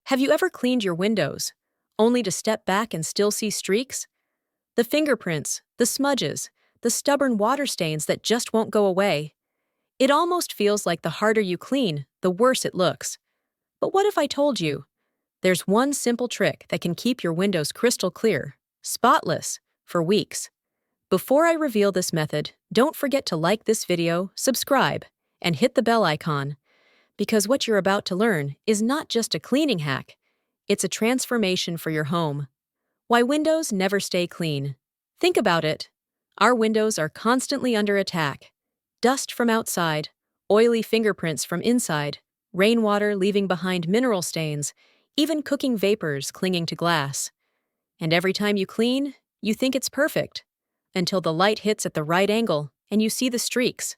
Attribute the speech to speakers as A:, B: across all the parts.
A: Have you ever cleaned your windows, only to step back and still see streaks? The fingerprints, the smudges, the stubborn water stains that just won't go away. It almost feels like the harder you clean, the worse it looks. But what if I told you? There's one simple trick that can keep your windows crystal clear, spotless, for weeks. Before I reveal this method, don't forget to like this video, subscribe, and hit the bell icon, because what you're about to learn is not just a cleaning hack, it's a transformation for your home. Why windows never stay clean. Think about it. Our windows are constantly under attack. Dust from outside, oily fingerprints from inside, rainwater leaving behind mineral stains, even cooking vapors clinging to glass. And every time you clean, you think it's perfect, until the light hits at the right angle and you see the streaks.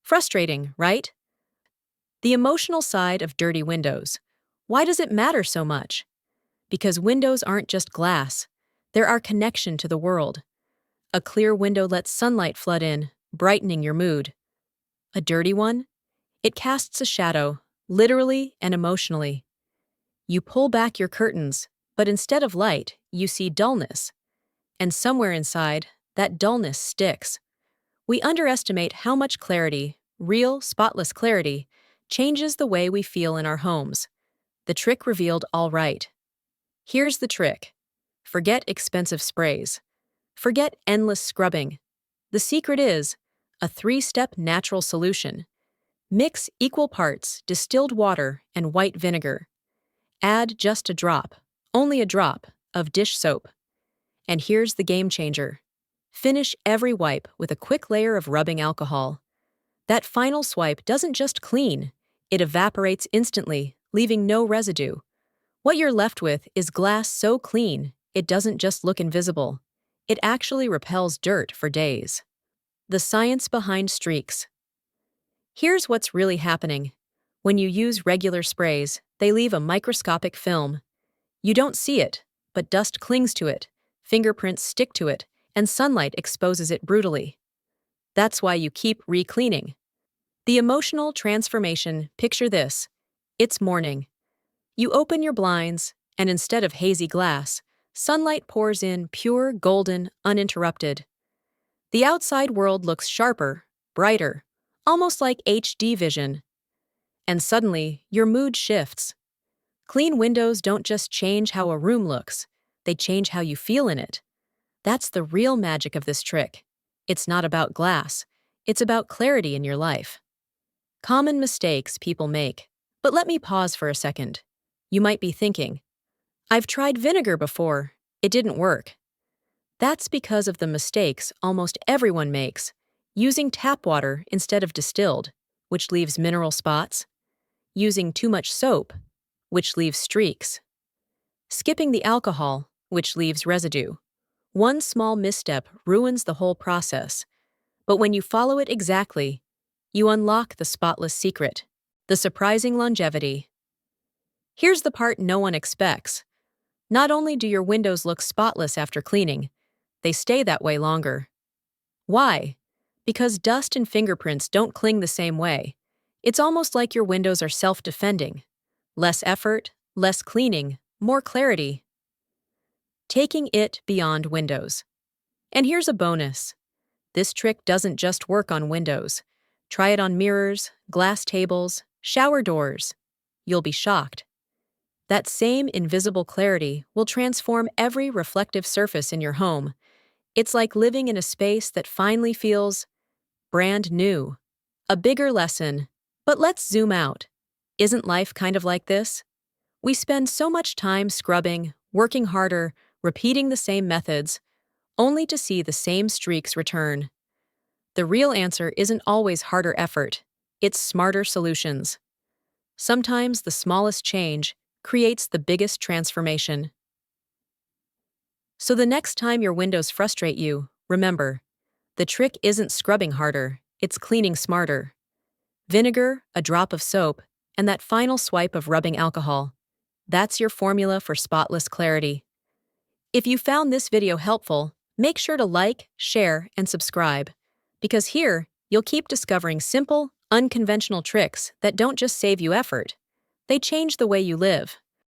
A: Frustrating, right? The emotional side of dirty windows. Why does it matter so much? Because windows aren't just glass. They're our connection to the world. A clear window lets sunlight flood in, brightening your mood. A dirty one? It casts a shadow, literally and emotionally. You pull back your curtains, but instead of light, you see dullness. And somewhere inside, that dullness sticks. We underestimate how much clarity, real, spotless clarity, changes the way we feel in our homes. The trick revealed all right. Here's the trick. Forget expensive sprays. Forget endless scrubbing. The secret is a 3-step natural solution. Mix equal parts distilled water and white vinegar. Add just a drop, only a drop, of dish soap. And here's the game changer. Finish every wipe with a quick layer of rubbing alcohol. That final swipe doesn't just clean, it evaporates instantly, leaving no residue. What you're left with is glass so clean, it doesn't just look invisible. It actually repels dirt for days. The science behind streaks. Here's what's really happening. When you use regular sprays, they leave a microscopic film. You don't see it, but dust clings to it, fingerprints stick to it, and sunlight exposes it brutally. That's why you keep re-cleaning. The emotional transformation, picture this. It's morning. You open your blinds, and instead of hazy glass, sunlight pours in pure, golden, uninterrupted. The outside world looks sharper, brighter, almost like HD vision. And suddenly, your mood shifts. Clean windows don't just change how a room looks, they change how you feel in it. That's the real magic of this trick. It's not about glass, it's about clarity in your life. Common mistakes people make. But let me pause for a second. You might be thinking, I've tried vinegar before, it didn't work. That's because of the mistakes almost everyone makes, using tap water instead of distilled, which leaves mineral spots, using too much soap, which leaves streaks, skipping the alcohol, which leaves residue. One small misstep ruins the whole process, but when you follow it exactly, you unlock the spotless secret, the surprising longevity. Here's the part no one expects. Not only do your windows look spotless after cleaning, they stay that way longer. Why? Because dust and fingerprints don't cling the same way. It's almost like your windows are self-defending. Less effort, less cleaning, more clarity. Taking it beyond windows. And here's a bonus. This trick doesn't just work on windows. Try it on mirrors, glass tables, shower doors. You'll be shocked. That same invisible clarity will transform every reflective surface in your home. It's like living in a space that finally feels brand new. A bigger lesson. But let's zoom out. Isn't life kind of like this? We spend so much time scrubbing, working harder, repeating the same methods, only to see the same streaks return. The real answer isn't always harder effort, it's smarter solutions. Sometimes the smallest change creates the biggest transformation. So the next time your windows frustrate you, remember, the trick isn't scrubbing harder, it's cleaning smarter. Vinegar, a drop of soap, and that final swipe of rubbing alcohol. That's your formula for spotless clarity. If you found this video helpful, make sure to like, share, and subscribe. Because here, you'll keep discovering simple, unconventional tricks that don't just save you effort. They change the way you live.